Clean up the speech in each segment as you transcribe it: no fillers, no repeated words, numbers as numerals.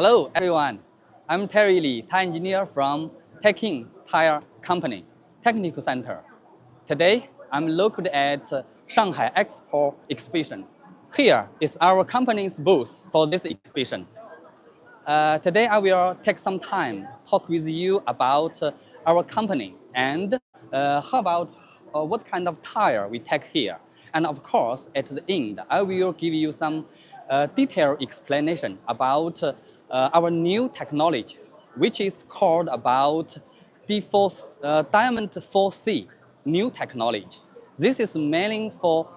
Hello, everyone. I'm Terry Lee, tire engineer from Techking Tire Company, Technical Center. Today, I'm located at Shanghai Exhibition. Here is our company's booth for this exhibition. Today, I will take some time talk with you about our company and how about what kind of tire we take here. And of course, at the end, I will give you some detailed explanation about our new technology, which is called about Diamond 4C new technology. This is mainly for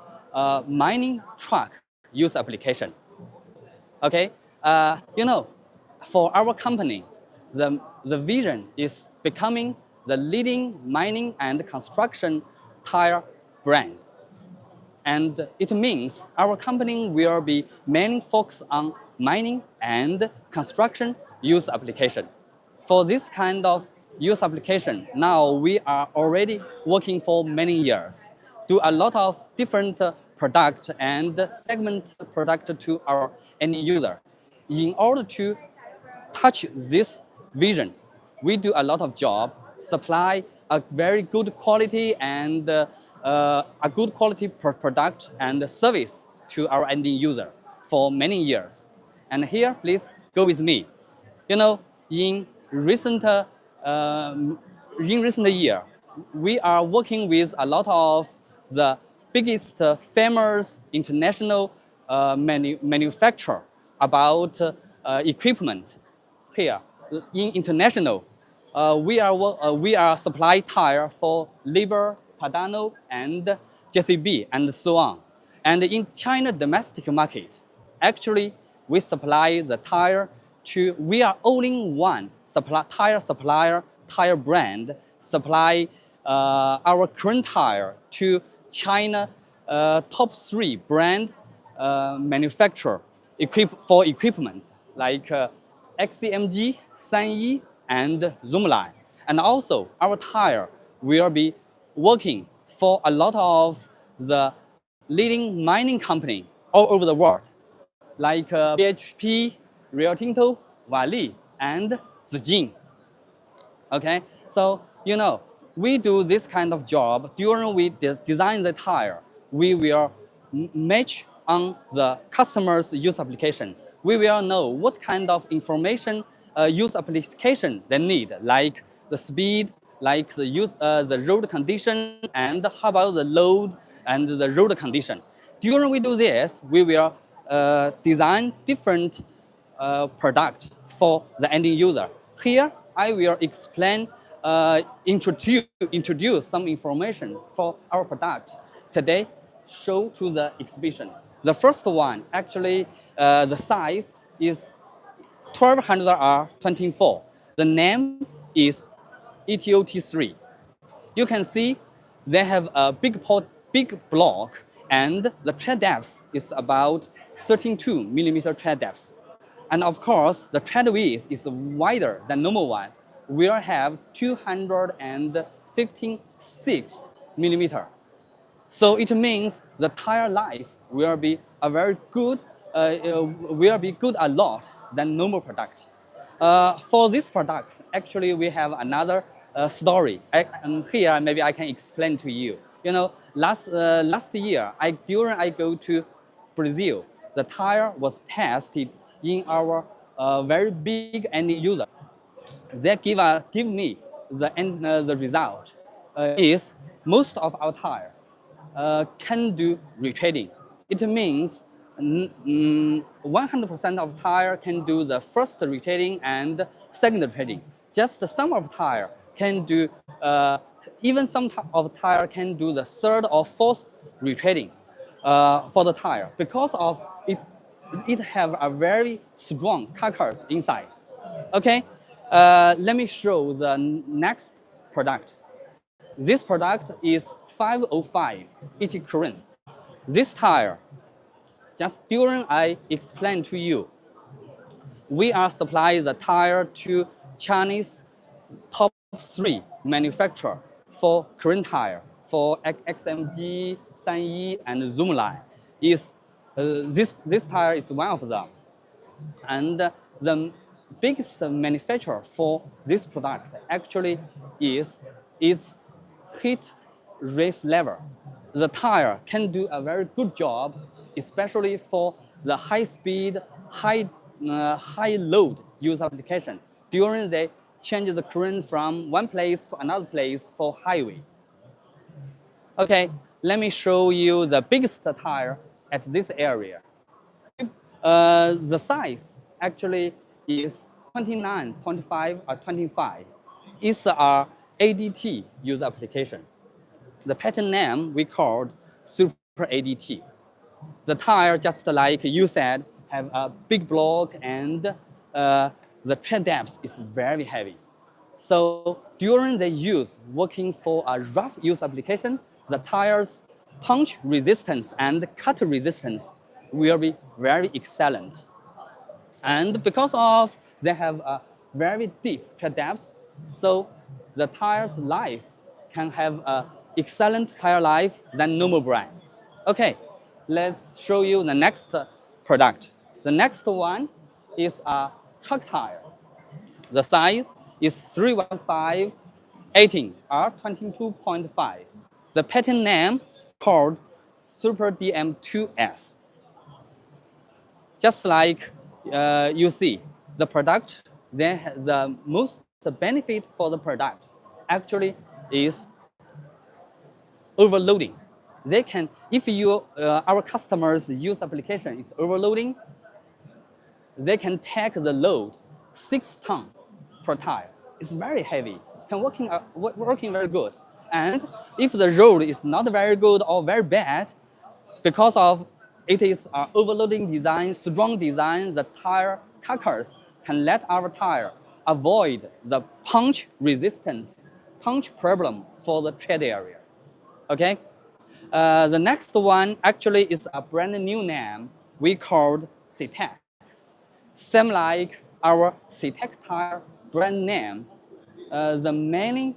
mining truck use application. Okay, for our company, the vision is becoming the leading mining and construction tire brand. And it means our company will be mainly focused on mining and construction use application. For this kind of use application, now we are already working for many years, do a lot of different product and segment product to our end user. In order to touch this vision, we do a lot of job, supply a very good quality and a good quality product and service to our end user for many years. And here, please go with me. In recent year, we are working with a lot of the biggest famous international manufacturer about equipment. Here, in international, we are supply tire for Liber, Tadano, and JCB, and so on. And in China domestic market, actually, we supply the tire to, we are only one tire brand, supply our current tire to China top 3 brand manufacturer for equipment like XCMG, Sanyi, and Zoomlion. And also, our tire will be working for a lot of the leading mining company all over the world, like BHP, Rio Tinto, Vale, and Zijin. Okay, so we do this kind of job during we design the tire. We will match on the customer's use application. We will know what kind of information use application they need, like the speed, like the road condition, and how about the load and the road condition. During we do this, we will design different product for the end user. Here, I will explain, introduce some information for our product today, show to the exhibition. The first one, actually, the size is 1200R24. The name is ETOT3. You can see they have a big block, and the tread depth is about 32 millimeter tread depth. And of course, the tread width is wider than normal one. We'll have 256 millimeter. So it means the tire life will be a very good, will be good a lot than normal product. For this product, actually we have another story. And here maybe I can explain to you. Last year, during I go to Brazil, the tire was tested in our very big end user. They give me the result is most of our tire can do retreading. It means 100% of tire can do the first retreading and second retreading. Just some of tire can do, even some of tire can do the third or fourth retreading for the tire because of it have a very strong carcass inside. Okay, let me show the next product. This product is 505 ET current. This tire, just during I explain to you, we are supplying the tire to Chinese top 3 manufacturer for current tire, for XMG, Sanyi, and Zoomlion. This tire is one of them. And biggest manufacturer for this product actually is its heat raise level. The tire can do a very good job, especially for the high speed, high load use application during they change the current from one place to another place for highway. Okay, let me show you the biggest tire at this area. The size actually is 29.5 or 25. It's a ADT user application. The patent name we called Super ADT. The tire, just like you said, have a big block and the tread depth is very heavy. So during the use, working for a rough use application, the tire's punch resistance and cut resistance will be very excellent. And because of they have a very deep tread depth, so the tire's life can have a excellent tire life than normal brand. Okay, let's show you the next product. The next one is a truck tire. The size is 315 18 or 22.5. The patent name called Super DM2S. Just like you see, the product, the most benefit for the product actually is overloading. They can, if our customers use application is overloading, they can take the load 6 tons per tire. It's very heavy, can working very good. And if the road is not very good or very bad, because of it is overloading design, strong design, the tire carcass can let our tire avoid the punch resistance, punch problem for the tread area. Okay? The next one actually is a brand new name we called CITEX. Same like our CITEX tire brand name, the main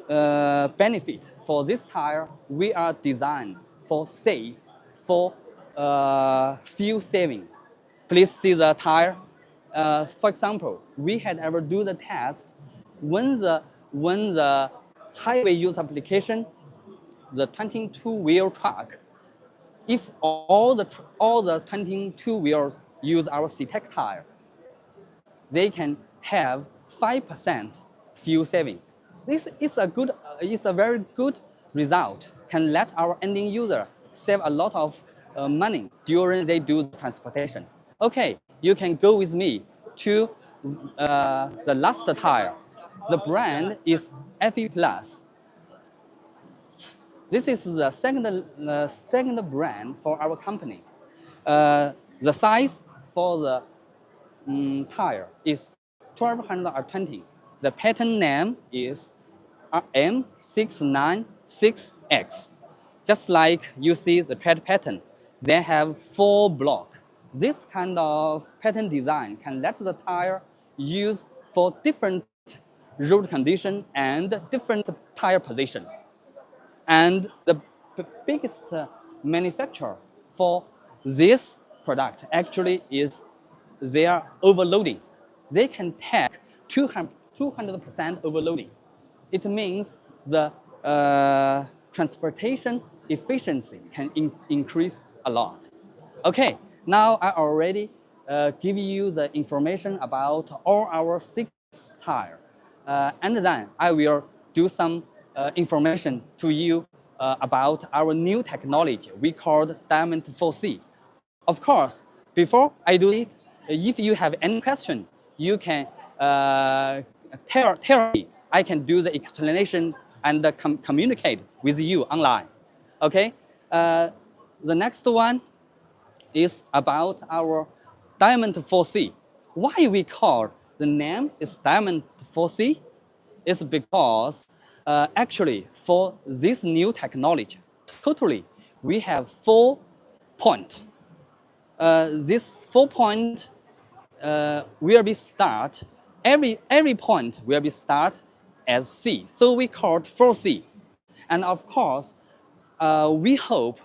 benefit for this tire, we are designed for safe, for fuel saving. Please see the tire. For example, we had ever do the test when the highway use application, the 22-wheel truck, if all the 22 wheels use our CITEX tire, they can have 5% fuel saving. This is a very good result. Can let our ending user save a lot of money during they do the transportation. Okay, you can go with me to the last tire. The brand is FE Plus. This is the second brand for our company. The size for the tire is 1220. The patent name is M696X. Just like you see the tread pattern, they have 4 blocks. This kind of pattern design can let the tire use for different road condition and different tire position. And the biggest manufacturer for this product actually is their overloading. They can take 200% overloading. It means the transportation efficiency can increase a lot. Okay, now I already give you the information about all our 6 tires. And then I will do some information to you about our new technology we called Diamond 4C. Of course, before I do it, if you have any question, you can tell me. I can do the explanation and communicate with you online. Okay? The next one is about our Diamond 4C. Why we call the name is Diamond 4C? It's because actually for this new technology, totally we have 4 points. This 4 point will be start. Every point will be start as C. So we call it 4C. And of course, we hope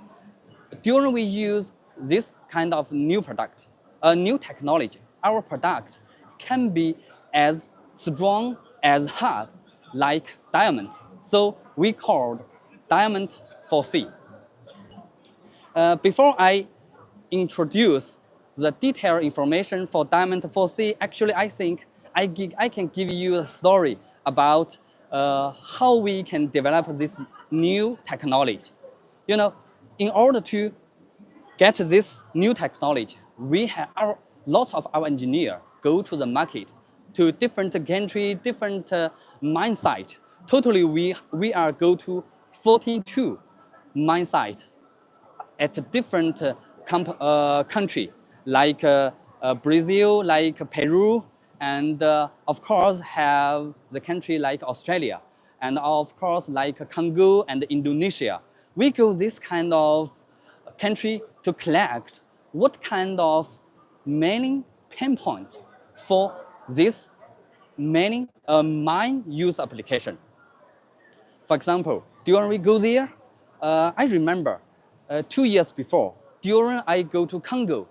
during we use this kind of new product, a new technology, our product can be as strong as hard, like diamond. So we called diamond 4C. Before I introduce the detailed information for diamond 4C, actually I think I can give you a story about how we can develop this new technology. You know, in order to get this new technology, we have lots of our engineers go to the market, to different country, different mine site. Totally, we are go to 42 mine site at different country, like Brazil, like Peru, and of course have the country like Australia, and of course like Congo and Indonesia. We go this kind of country to collect what kind of mining pinpoint for this mining mine use application. For example, during we go there, I remember 2 years before, during I go to Congo,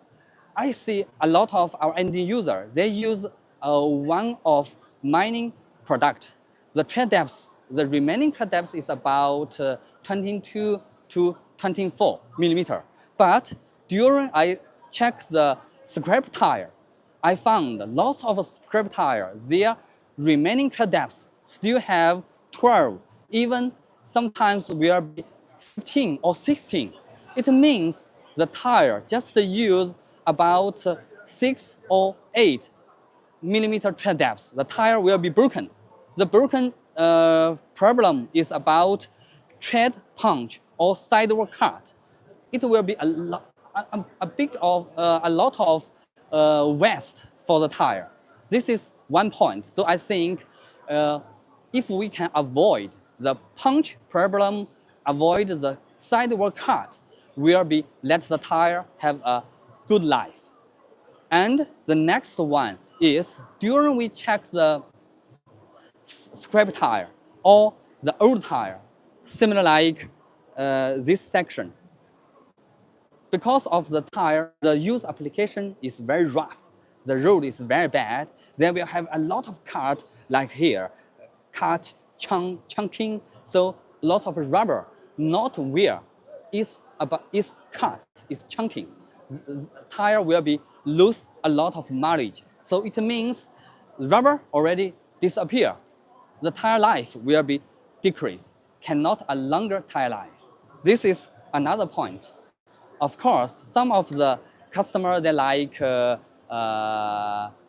I see a lot of our end users, they use one of mining product. The tread depth, the remaining tread depth is about 22 to 24 millimeter. But during I check the scrap tire, I found lots of scrap tire, their remaining tread depth still have 12, even sometimes will be 15 or 16. It means the tire just use about 6 or 8 millimeter tread depth. The tire will be broken. The broken problem is about tread punch or sidewalk cut. It will be a lot of waste for the tire. This is one point. So I think if we can avoid the punch problem, avoid the sidewalk cut, will be let the tire have a good life. And the next one is during we check the scrap tire or the old tire, similar like this section. Because of the tire, the use application is very rough. The road is very bad. Then we'll have a lot of cut like here, cut, chunking. So lots of rubber, not wear, is cut, is chunking. The tire will be lose a lot of mileage. So it means rubber already disappear. The tire life will be decreased, cannot a longer tire life. This is another point. Of course, some of the customers, they like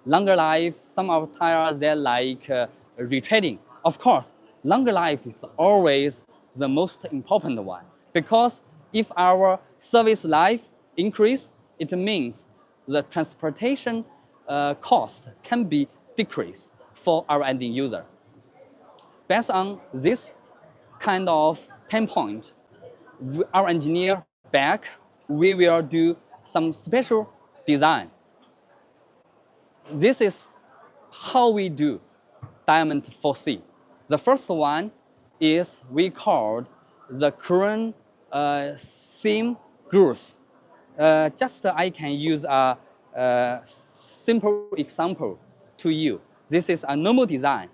longer life. Some of the tires, they like retreading. Of course, longer life is always the most important one. Because if our service life increase, it means the transportation cost can be decreased for our end user. Based on this kind of pain point, our engineer back, we will do some special design. This is how we do diamond 4C. The first one is we called the current seam growth. Just I can use a simple example to you. This is a normal design.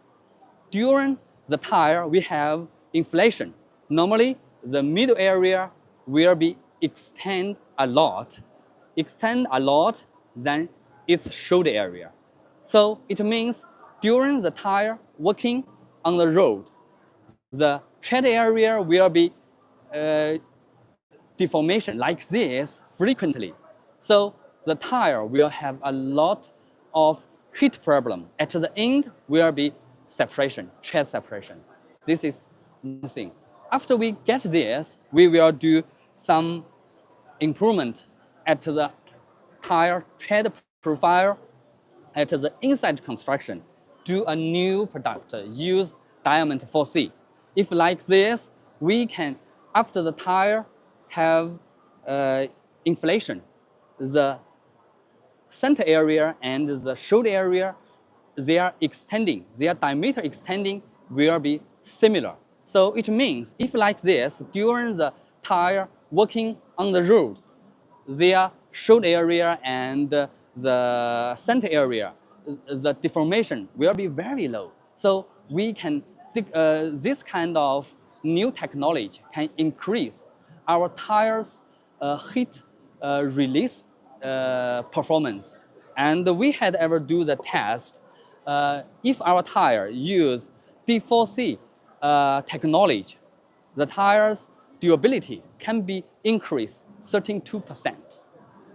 During the tire, we have inflation. Normally, the middle area will be extend a lot, than its shoulder area. So it means during the tire working on the road, the tread area will be deformation like this frequently. So the tire will have a lot of heat problem. At the end will be separation, tread separation. This is one thing. After we get this, we will do some improvement at the tire tread profile, at the inside construction, do a new product, use diamond 4C. If like this, we can, after the tire have inflation, the center area and the shoulder area, their diameter extending will be similar. So it means if like this, during the tire working on the road, their shoulder area and the center area, the deformation will be very low. So we can, this kind of new technology can increase our tires heat release performance. And we had ever do the test, if our tire use D4C technology, the tire's durability can be increased 32%.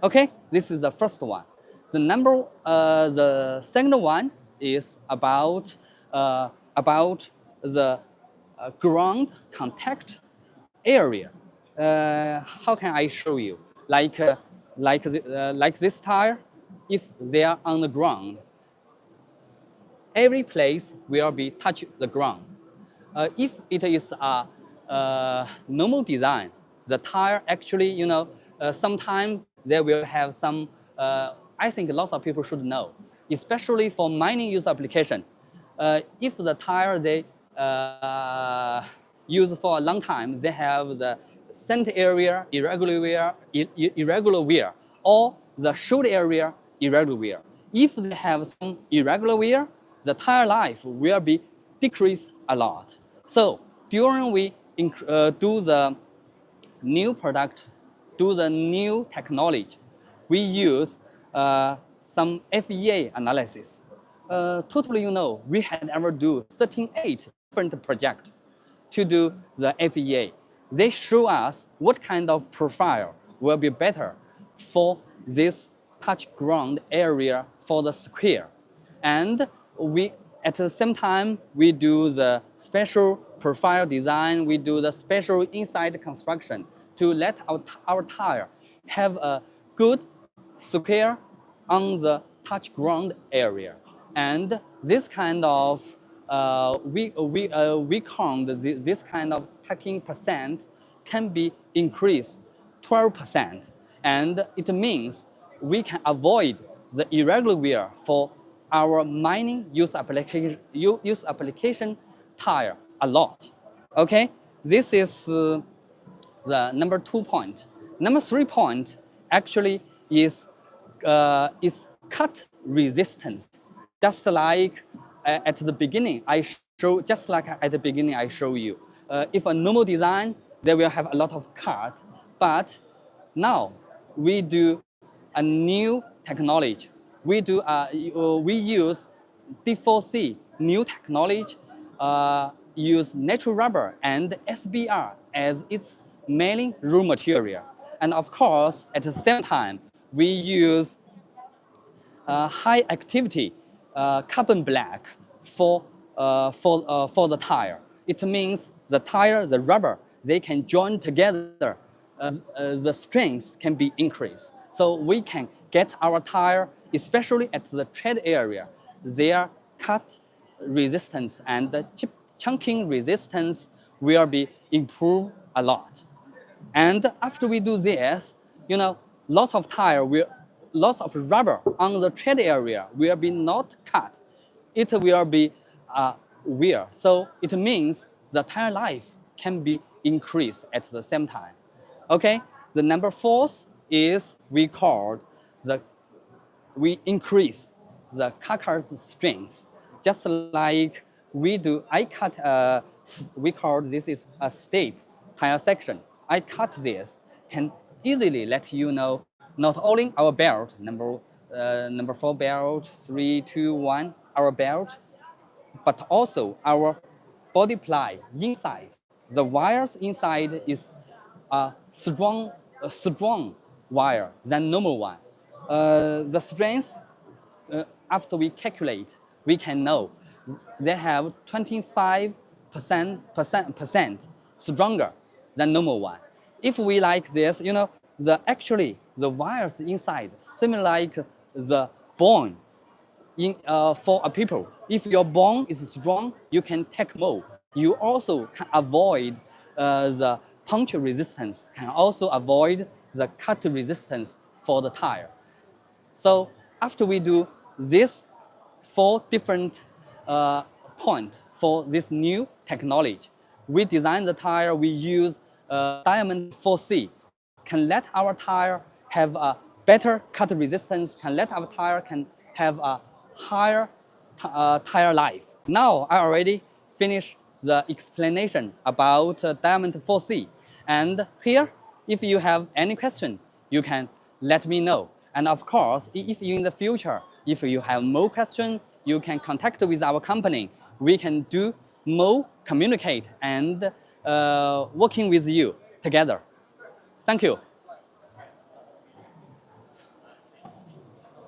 Okay, this is the first one. The second one is about the ground contact area. How can I show you? Like this tire, if they are on the ground, every place will be touch the ground. If it is a normal design, the tire actually, sometimes they will have some, I think lots of people should know, especially for mining use application. If the tire they use for a long time, they have the center area irregular wear, or the shoulder area irregular wear. If they have some irregular wear, the tire life will be decreased a lot. So during we do the new product, do the new technology, we use some FEA analysis. Totally, we had ever do 38 different projects to do the FEA. They show us what kind of profile will be better for this touch ground area for the square. And we, at the same time, we do the special profile design, we do the special inside construction to let our tire have a good square on the touch ground area. And this kind of, we count this kind of teching percent can be increased 12%. And it means we can avoid the irregular wear for our mining use application tire a lot. Okay, this is the number 2 point. Number 3 point actually is cut resistance. Just like at the beginning, I show you. If a normal design, they will have a lot of cut, but now we do a new technology. We use D4C new technology, use natural rubber and SBR as its main raw material. And of course, at the same time, we use high activity carbon black for the tire. It means the tire, the rubber, they can join together. The strength can be increased. So we can get our tire, especially at the tread area, their cut resistance and the chip chunking resistance will be improved a lot. And after we do this, lots of rubber on the tread area will be not cut. It will be wear. So it means the tire life can be increased at the same time. Okay, the number 4 is we increase the carcass strength. Just like we do, we call this is a step tire section. I cut this, can easily let you know not only our belt, number 4 belt, 3, 2, 1, our belt, but also our body ply inside. The wires inside is a strong wire than normal one. The strength, after we calculate, we can know they have 25% stronger than normal one. If we like this, the wires inside similar like the bone for a people. If your bone is strong, you can take more. You also can avoid the puncture resistance, can also avoid the cut resistance for the tire. So after we do this 4 different points for this new technology, we design the tire, we use diamond 4C, can let our tire have a better cut resistance, can let our tire can have a higher tire life. Now I already finished the explanation about Diamond 4C. And here, if you have any question, you can let me know. And of course, if in the future, if you have more questions, you can contact with our company. We can do more communicate and working with you together. Thank you.